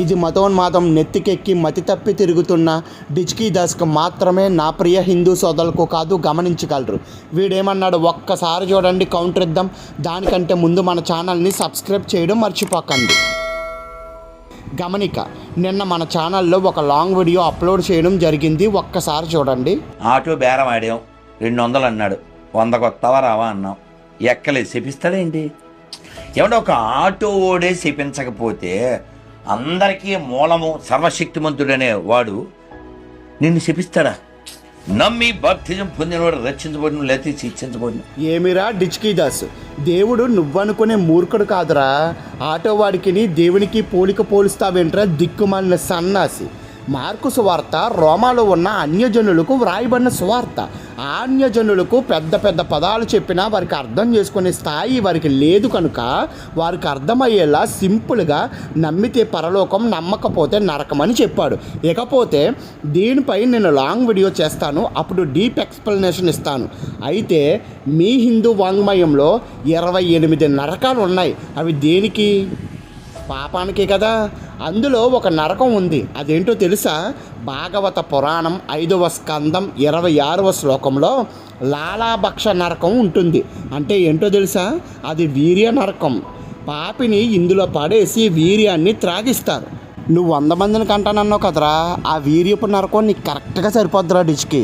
ఇది మతోన్మాదం నెత్తికెక్కి మతి తప్పి తిరుగుతున్న డిచ్కీ దాస్కు మాత్రమే, నా ప్రియ హిందూ సోదరులకు కాదు, గమనించగలరు. వీడేమన్నాడు ఒక్కసారి చూడండి, కౌంటర్ ఇద్దాం. దానికంటే ముందు మన ఛానల్ని సబ్స్క్రైబ్ చేయడం మర్చిపోకండి. గమనిక, నిన్న మన ఛానల్లో ఒక లాంగ్ వీడియో అప్లోడ్ చేయడం జరిగింది, ఒక్కసారి చూడండి. ఆటో బేరం ఆడాం, 200 అన్నాడు. 100 కొత్తవా రావా అన్నాం. ఎక్కలేదు, చెపిస్తాడేంటి? ఏమంటే ఒక ఆటో ఓడే చెప్పించకపోతే అందరికీ మూలము సర్వశక్తిమంతుడనే వాడు నిన్ను శపిస్తాడా? నమ్మి బాప్తిజం పొందినవాడు రక్షించబడిన, లేకపోతే శిక్షించబడిన. ఏమిరా డిచ్కీ దాస్, దేవుడు నువ్వనుకునే మూర్ఖుడు కాదురా. ఆటో వాడికి దేవునికి పోలుస్తావేంట్రా దిక్కుమాలిన సన్నాసి. మార్కు సువార్త రోమాలో ఉన్న అన్యజనులకు వ్రాయబడిన సువార్త. ఆ అన్యజనులకు పెద్ద పెద్ద పదాలు చెప్పినా వారికి అర్థం చేసుకునే స్థాయి వారికి లేదు కనుక వారికి అర్థమయ్యేలా సింపుల్గా నమ్మితే పరలోకం, నమ్మకపోతే నరకం అని చెప్పాడు. ఇకపోతే దీనిపై నేను లాంగ్ వీడియో చేస్తాను, అప్పుడు డీప్ ఎక్స్ప్లెనేషన్ ఇస్తాను. అయితే మీ హిందూ వాంగ్మయంలో 28 నరకాలు ఉన్నాయి. అవి దేనికి? పాపానికే కదా. అందులో ఒక నరకం ఉంది, అదేంటో తెలుసా? భాగవత పురాణం 5వ స్కందం 26వ శ్లోకంలో లాలాభక్ష నరకం ఉంటుంది. అంటే ఏంటో తెలుసా? అది వీర్య నరకం. పాపిని ఇందులో పడేసి వీర్యాన్ని త్రాగిస్తారు. నువ్వు 100 మందిని కంటానన్నావు కదరా, ఆ వీర్యపు నరకం నీకు కరెక్ట్గా సరిపోద్దురా డిచ్కి.